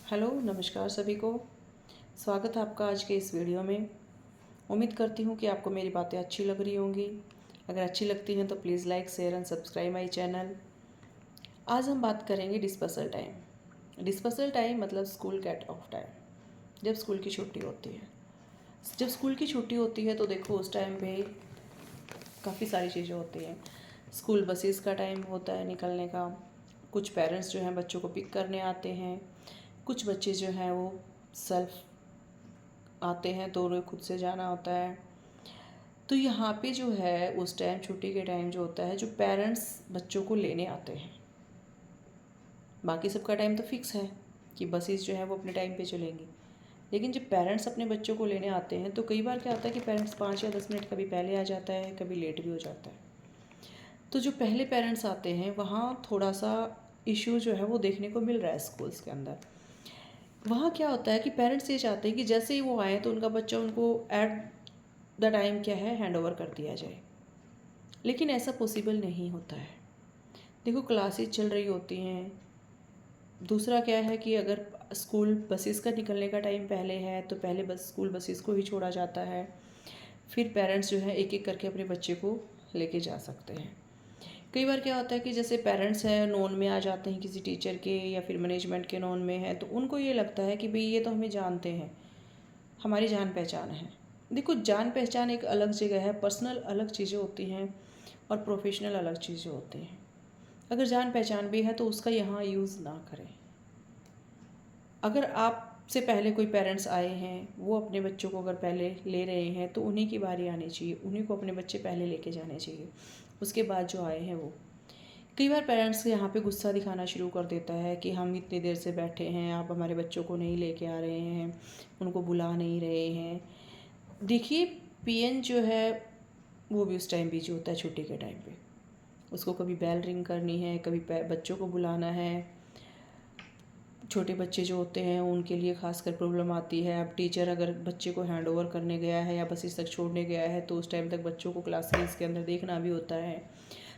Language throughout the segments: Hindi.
हेलो नमस्कार सभी को। स्वागत है आपका आज के इस वीडियो में। उम्मीद करती हूँ कि आपको मेरी बातें अच्छी लग रही होंगी। अगर अच्छी लगती हैं तो please like share and subscribe my channel. आज हम बात करेंगे डिस्पर्सल टाइम। डिस्पर्सल टाइम मतलब स्कूल कट ऑफ टाइम, जब स्कूल की छुट्टी होती है। जब स्कूल की छुट्टी होती है तो देखो उस टाइम पे काफ़ी सारी चीज़ें होती हैं। स्कूल बसेस का टाइम होता है निकलने का। कुछ पेरेंट्स जो हैं बच्चों को पिक करने आते हैं। कुछ बच्चे जो हैं वो सेल्फ आते हैं तो उन्हें खुद से जाना होता है। तो यहाँ पे जो है उस टाइम छुट्टी के टाइम जो होता है, जो पेरेंट्स बच्चों को लेने आते हैं, बाकी सबका टाइम तो फिक्स है कि बसेस जो है वो अपने टाइम पे चलेंगी। लेकिन जब पेरेंट्स अपने बच्चों को लेने आते हैं तो कई बार क्या होता है कि पेरेंट्स 5 या 10 मिनट कभी पहले आ जाता है, कभी लेट भी हो जाता है। तो जो पहले पेरेंट्स आते हैं वहाँ थोड़ा सा इश्यू जो है वो देखने को मिल रहा है स्कूल्स के अंदर। वहाँ क्या होता है कि पेरेंट्स ये चाहते हैं कि जैसे ही वो आए तो उनका बच्चा उनको एट द टाइम क्या है हैंड ओवर कर दिया जाए। लेकिन ऐसा पॉसिबल नहीं होता है। देखो क्लासेस चल रही होती हैं। दूसरा क्या है कि अगर स्कूल बसेस का निकलने का टाइम पहले है तो पहले बस स्कूल बसेस को ही छोड़ा जाता है। फिर पेरेंट्स जो है एक एक करके अपने बच्चे को लेके जा सकते हैं। कई बार क्या होता है कि जैसे पेरेंट्स हैं नोन में आ जाते हैं किसी टीचर के या फिर मैनेजमेंट के नोन में है, तो उनको ये लगता है कि भाई ये तो हमें जानते हैं, हमारी जान पहचान है। देखो जान पहचान एक अलग जगह है, पर्सनल अलग चीज़ें होती हैं और प्रोफेशनल अलग चीज़ें होती हैं। अगर जान पहचान भी है तो उसका यहाँ यूज़ ना करें। अगर आपसे पहले कोई पेरेंट्स आए हैं, वो अपने बच्चों को अगर पहले ले रहे हैं तो उन्हीं की बारी आनी चाहिए, उन्हीं को अपने बच्चे पहले लेके जाने चाहिए, उसके बाद जो आए हैं वो। कई बार पेरेंट्स यहाँ पे गुस्सा दिखाना शुरू कर देता है कि हम इतनी देर से बैठे हैं, आप हमारे बच्चों को नहीं लेके आ रहे हैं, उनको बुला नहीं रहे हैं। देखिए पीएन जो है वो भी उस टाइम बिजी होता है छुट्टी के टाइम पे। उसको कभी बेल रिंग करनी है, कभी बच्चों को बुलाना है। छोटे बच्चे जो होते हैं उनके लिए खासकर प्रॉब्लम आती है। अब टीचर अगर बच्चे को हैंड ओवर करने गया है या बस इस तक छोड़ने गया है तो उस टाइम तक बच्चों को क्लास के अंदर देखना भी होता है।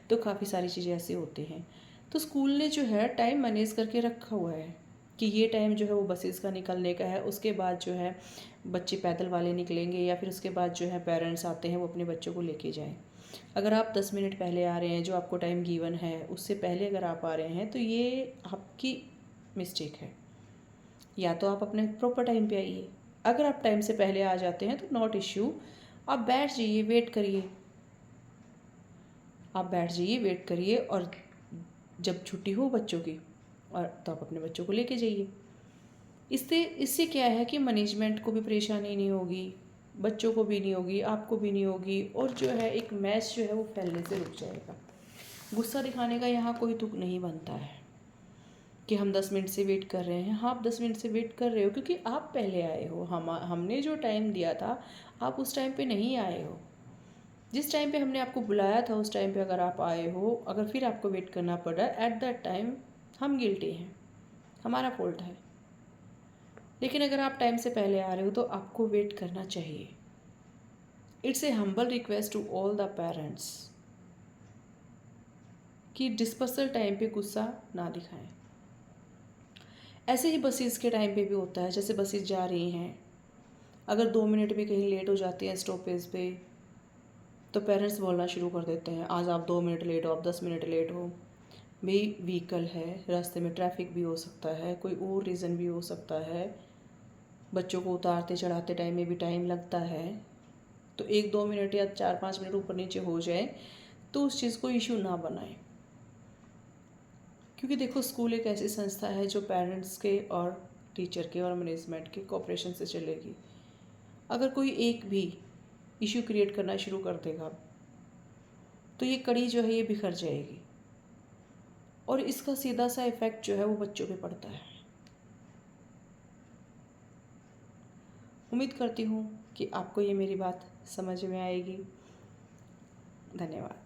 तो काफ़ी सारी चीज़ें ऐसी होती हैं। तो स्कूल ने जो है टाइम मैनेज करके रखा हुआ है कि ये टाइम जो है वो बसेस का निकलने का है। उसके बाद जो है बच्चे पैदल वाले निकलेंगे या फिर उसके बाद जो है पेरेंट्स आते हैं वो अपने बच्चों को लेके जाएं। अगर आप 10 मिनट पहले आ रहे हैं, जो आपको टाइम गिवन है उससे पहले अगर आप आ रहे हैं तो ये आपकी मिस्टेक है। या तो आप अपने प्रॉपर टाइम पे आइए। अगर आप टाइम से पहले आ जाते हैं तो नॉट इश्यू, आप बैठ जाइए, वेट करिए। आप बैठ जाइए, वेट करिए और जब छुट्टी हो बच्चों की और तो आप अपने बच्चों को लेके जाइए। इससे इससे क्या है कि मैनेजमेंट को भी परेशानी नहीं होगी, बच्चों को भी नहीं होगी, आपको भी नहीं होगी, और जो है एक मैच जो है वो फैलने से रुक जाएगा। गुस्सा दिखाने का यहाँ कोई तुक नहीं बनता है कि हम 10 मिनट से वेट कर रहे हैं। हाँ, आप 10 मिनट से वेट कर रहे हो क्योंकि आप पहले आए हो। हमने जो टाइम दिया था आप उस टाइम पे नहीं आए हो। जिस टाइम पे हमने आपको बुलाया था उस टाइम पे अगर आप आए हो, अगर फिर आपको वेट करना पड़ रहा है, एट दैट टाइम हम गिल्टी हैं, हमारा फॉल्ट है। लेकिन अगर आप टाइम से पहले आ रहे हो तो आपको वेट करना चाहिए। It's a humble request to all the parents कि डिस्पर्सल टाइम पे गुस्सा ना दिखाएं। ऐसे ही बसेस के टाइम पे भी होता है। जैसे बसेस जा रही हैं, अगर 2 मिनट भी कहीं लेट हो जाती हैं स्टॉपेज पे तो पेरेंट्स बोलना शुरू कर देते हैं, आज आप 2 मिनट लेट हो, आप 10 मिनट लेट हो। भाई व्हीकल है, रास्ते में ट्रैफिक भी हो सकता है, कोई और रीज़न भी हो सकता है, बच्चों को उतारते चढ़ाते टाइम में भी टाइम लगता है। तो 1-2 मिनट या 4-5 मिनट ऊपर नीचे हो जाए तो उस चीज़ को इशू ना बनाएं। क्योंकि देखो स्कूल एक ऐसी संस्था है जो पेरेंट्स के और टीचर के और मैनेजमेंट के कोऑपरेशन से चलेगी। अगर कोई एक भी इशू क्रिएट करना शुरू कर देगा तो ये कड़ी जो है ये बिखर जाएगी और इसका सीधा सा इफ़ेक्ट जो है वो बच्चों पे पड़ता है। उम्मीद करती हूँ कि आपको ये मेरी बात समझ में आएगी। धन्यवाद।